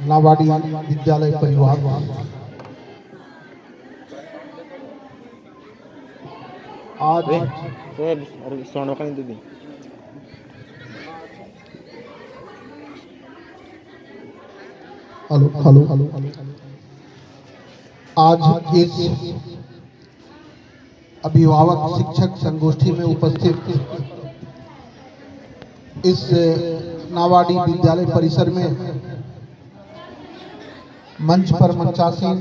नावाडी विद्यालय परिवार, आज आज इस अभिभावक शिक्षक संगोष्ठी में उपस्थित इस नावाडी विद्यालय परिसर में मंच पर मंचासीन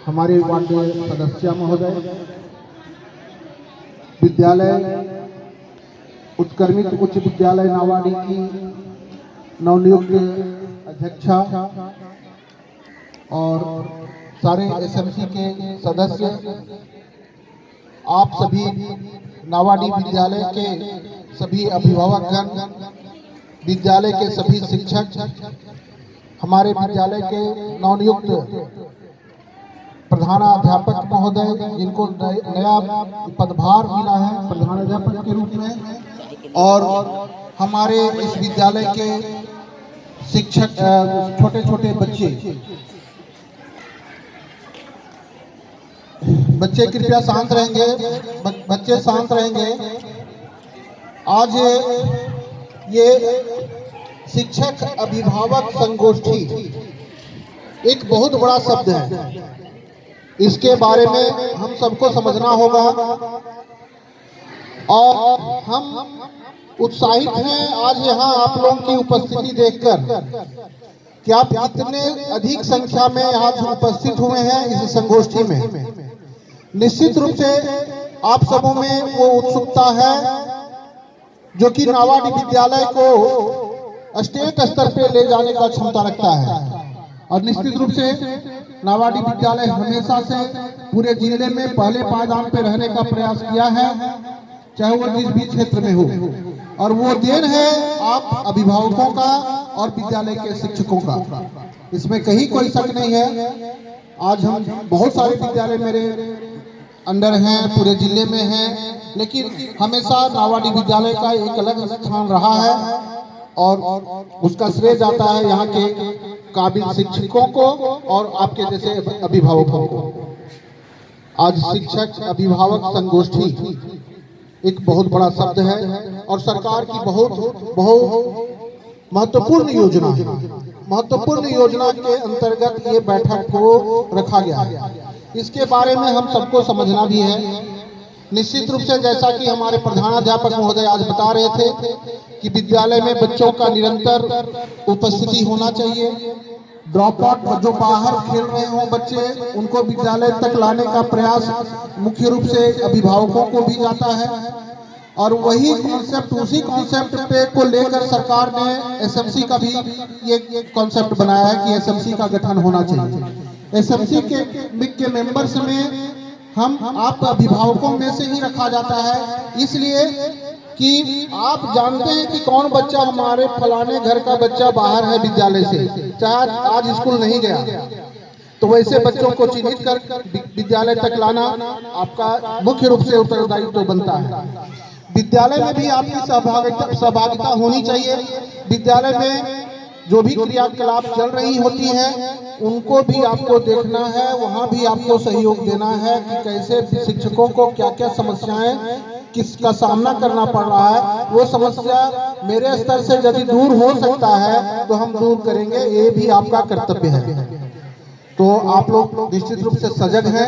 हमारे वार्ड सदस्य महोदय, विद्यालय उत्कर्मित उच्च विद्यालय नावाडी की नवनियुक्त अध्यक्षा और सारे एसएमसी के सदस्य, आप सभी नावाडी विद्यालय के सभी अभिभावकगण, विद्यालय के सभी शिक्षक, हमारे विद्यालय के नवनियुक्त प्रधानाध्यापक महोदय जिनको नया पदभार मिला है प्रधानाध्यापक के रूप में, और हमारे इस विद्यालय के शिक्षक, छोटे छोटे बच्चे कृपया शांत रहेंगे, बच्चे शांत रहेंगे। आज ये शिक्षक अभिभावक संगोष्ठी एक बहुत बड़ा शब्द है, इसके बारे में हम सबको समझना होगा और हम उत्साहित हैं आज यहाँ आप लोगों की उपस्थिति देखकर कि आप इतने अधिक संख्या में यहाँ उपस्थित हुए हैं इस संगोष्ठी में। निश्चित रूप से आप सबों में वो उत्सुकता है जो कि नावाडी विद्यालय को स्टेट स्तर पे ले जाने का क्षमता रखता है, और निश्चित रूप से नावाडी विद्यालय हमेशा से पूरे जिले में पहले पायदान पे रहने का प्रयास किया है, चाहे वो जिस भी क्षेत्र में हो, और वो देन है आप अभिभावकों का और विद्यालय के शिक्षकों का, इसमें कहीं कोई शक नहीं है। आज हम बहुत सारे विद्यालय मेरे अंडर हैं, पूरे जिले में हैं, लेकिन हमेशा नावाडी विद्यालय का एक अलग स्थान रहा है और उसका श्रेय जाता है यहाँ के काबिल शिक्षकों को और आपके जैसे अभिभावकों को। आज शिक्षक अभिभावक संगोष्ठी एक बहुत बड़ा शब्द है और सरकार की बहुत महत्वपूर्ण योजना है। महत्वपूर्ण योजना के अंतर्गत ये बैठक को रखा गया है, इसके बारे में हम सबको समझना भी है। निश्चित रूप से जैसा कि हमारे प्रधानाध्यापक महोदय आज बता रहे थे कि विद्यालय में बच्चों का निरंतर उपस्थिति होना चाहिए। ड्रॉप आउट जो बाहर खेल रहे हों बच्चे, उनको विद्यालय तक लाने का प्रयास मुख्य रूप से अभिभावकों को भी जाता है, और वही कॉन्सेप्ट, उसी कॉन्सेप्ट पे को लेकर सरकार ने एसएमसी का भी ये कॉन्सेप्ट बनाया है कि एसएमसी का गठन होना चाहिए। एसएमसी के मेंबर्स में हम आप अभिभावकों में से ही रखा जाता है, इसलिए कि आप जानते हैं कि कौन बच्चा हमारे फलाने घर का बच्चा बाहर है विद्यालय से, चाहे आज स्कूल नहीं गया, तो वैसे बच्चों को चिन्हित कर विद्यालय तक लाना आपका मुख्य रूप से उत्तरदायित्व बनता है। विद्यालय में भी आपकी सहभागिता होनी चाहिए। विद्यालय में जो भी क्रियाकलाप चल रही होती हैं उनको भी आपको देखना है, वहाँ भी आपको सहयोग देना है कि कैसे शिक्षकों को क्या क्या समस्याएं किसका सामना करना पड़ रहा है। वो समस्या मेरे स्तर से यदि दूर हो सकता है तो हम दूर करेंगे, ये भी आपका कर्तव्य है। तो आप लोग निश्चित रूप से सजग हैं,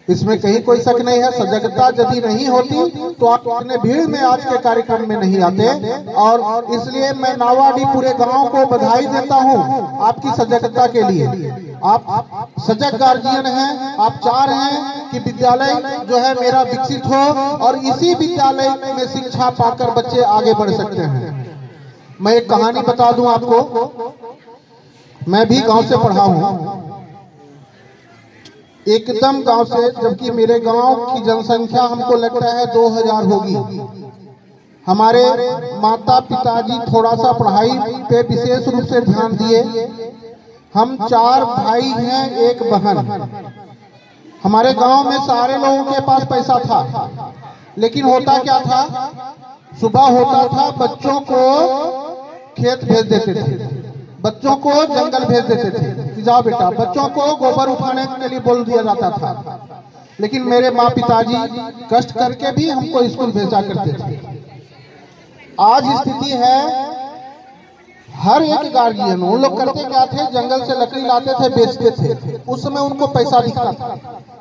इसमें कहीं कोई शक नहीं है। सजगता यदि नहीं होती तो आप इतने भीड़ में आज के कार्यक्रम में नहीं आते, और इसलिए मैं नावाडी पूरे गांव को बधाई देता हूं आपकी सजगता के लिए। आप सजग गार्जियन हैं, आप चाह रहे हैं कि विद्यालय जो है मेरा विकसित हो और इसी विद्यालय में शिक्षा पाकर बच्चे आगे बढ़ सकते हैं। मैं एक कहानी बता दूं आपको, मैं भी गांव से पढ़ा हूं, एकदम गांव से, जबकि मेरे गांव की जनसंख्या हमको लगता है 2000 होगी। हमारे माता पिताजी थोड़ा सा पढ़ाई पे विशेष रूप से ध्यान दिए। हम 4 भाई हैं, 1 बहन। हमारे गांव में सारे लोगों के पास पैसा था, लेकिन होता क्या था, सुबह होता था बच्चों को खेत भेज देते थे, बच्चों को जंगल भेज देते थे कि जाओ बेटा। बच्चों को गोबर उठाने के लिए बोल दिया जाता था, लेकिन मेरे माँ पिताजी कष्ट करके भी हमको स्कूल भेजा करते थे। आज स्थिति है, हर एक गार्जियन, उन लोग करते क्या थे, जंगल से लकड़ी लाते थे, बेचते थे। उस समय उनको पैसा दिखता था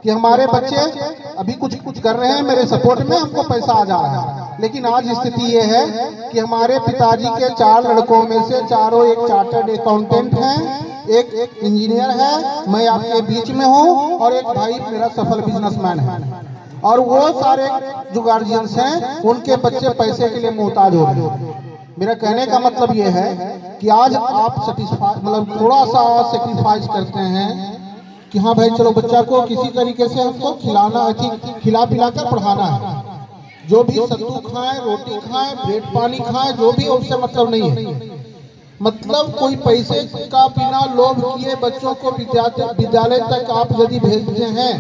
कि हमारे बच्चे अभी कुछ कुछ कर रहे हैं, मेरे सपोर्ट में हमको पैसा आ जा रहा है। लेकिन आज स्थिति ये है कि हमारे पिताजी के 4 लड़कों में से चारों एक चार्टर्ड अकाउंटेंट हैं, एक इंजीनियर है, मैं आपके बीच में हूँ, और एक भाई मेरा सफल बिजनेसमैन है। और वो सारे जो गार्जियंस हैं, उनके बच्चे पैसे के लिए मोहताज हो रहे हैं। मेरा कहने का मतलब ये है कि आज आप सेटिस्फाई, मतलब थोड़ा सा सेक्रीफाइस करते हैं कि हाँ भाई चलो बच्चा को किसी तरीके से हमको खिला पिला कर पढ़ाना है। जो भी सत्तू खाएं, रोटी खाएं, ब्रेड पानी खाएं, जो भी, उससे मतलब नहीं है। मतलब कोई पैसे का बिना लोभ किए बच्चों को विद्यालय तक आप यदि भेजते हैं,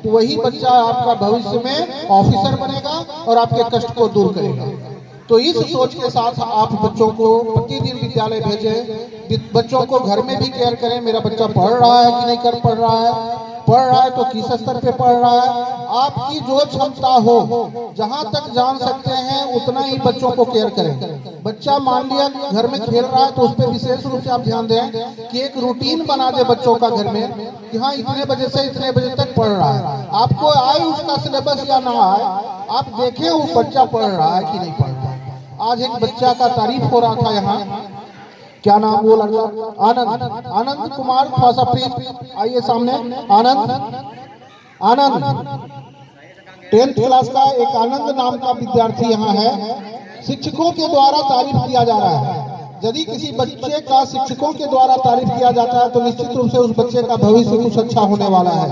तो वही बच्चा आपका भविष्य में ऑफिसर बनेगा और आपके कष्ट को दूर करेगा। तो इस सोच के साथ आप बच्चों को प्रतिदिन विद्यालय भेजें, बच्चों को घर में भी केयर करें, मेरा बच्चा पढ़ रहा है कि नहीं पढ़ रहा है तो किस स्तर पे पढ़ रहा है। आपकी जो क्षमता हो, जहां तक जान सकते हैं उतना ही बच्चों को केयर करें। बच्चा मान लिया घर में खेल रहा है तो उस पर विशेष रूप से आप ध्यान दें कि एक रूटीन बना दे बच्चों का घर में कि हाँ इतने बजे से इतने बजे तक पढ़ रहा है। आपको आए उसका सिलेबस या ना आए, आप देखें वो बच्चा पढ़ रहा है कि नहीं पढ़ रहा है। आज एक बच्चा का तारीफ हो रहा था यहाँ, क्या नाम वो लड़का, आनंद कुमार खासा प्रीत, आइए सामने। आनंद 10th क्लास का एक आनंद नाम का विद्यार्थी यहाँ है। शिक्षकों के द्वारा तारीफ किया जा रहा है। यदि किसी बच्चे का शिक्षकों के द्वारा तारीफ किया जाता है तो निश्चित रूप से उस बच्चे का भविष्य कुछ अच्छा होने वाला है।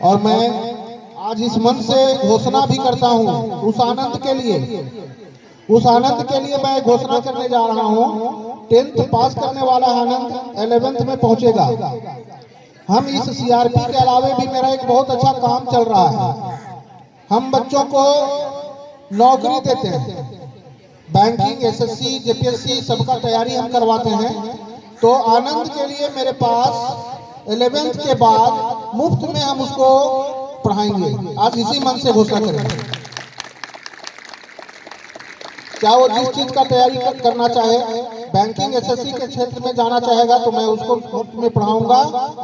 और मैं आज इस मंच से घोषणा भी करता हूँ उस आनंद के लिए मैं घोषणा करने जा रहा हूँ। 10th पास करने वाला आनंद 11th में पहुंचेगा। हम इस सीआरपी के अलावे भी मेरा एक बहुत अच्छा काम चल रहा है। हम बच्चों को नौकरी देते हैं, बैंकिंग, एसएससी, जेपीएससी सबका तैयारी हम करवाते हैं। तो आनंद के लिए मेरे पास 11th के बाद मुफ्त में हम उसको पढ़ाएंगे। आज इसी मन से घोषणा करेंगे। क्या वो जिस चीज का तैयारी करना चाहे, बैंकिंग, एसएससी के क्षेत्र में जाना चाहेगा तो मैं उसको मुफ्त में पढ़ाऊंगा।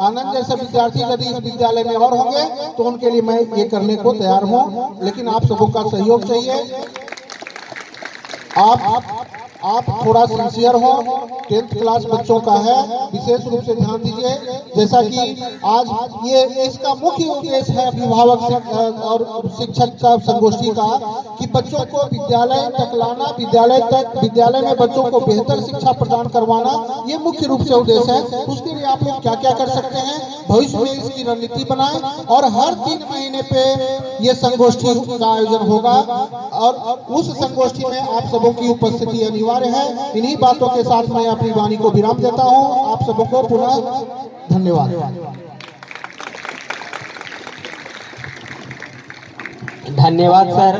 आनंद जैसे विद्यार्थी यदि इस विद्यालय में और होंगे तो उनके लिए मैं ये करने को तैयार हूं, लेकिन आप सबों का सहयोग चाहिए। आप थोड़ा सिंसियर हो। 10th क्लास बच्चों का है, विशेष रूप से ध्यान दीजिए। जैसा कि आज ये इसका मुख्य उद्देश्य है अभिभावक और शिक्षक का संगोष्ठी का कि बच्चों को विद्यालय तक लाना, विद्यालय में बच्चों को बेहतर शिक्षा प्रदान करवाना, ये मुख्य रूप से उद्देश्य है। उसके लिए आप लोग क्या क्या कर सकते हैं, भविष्य में इसकी रणनीति बनाएं और हर 3 महीने पे ये संगोष्ठी का आयोजन होगा और उस संगोष्ठी में आप सबों की उपस्थिति अनिवार्य है। इन्हीं बातों के साथ मैं अपनी वाणी को विराम देता हूं। आप सबों को पुनः धन्यवाद। धन्यवाद सर।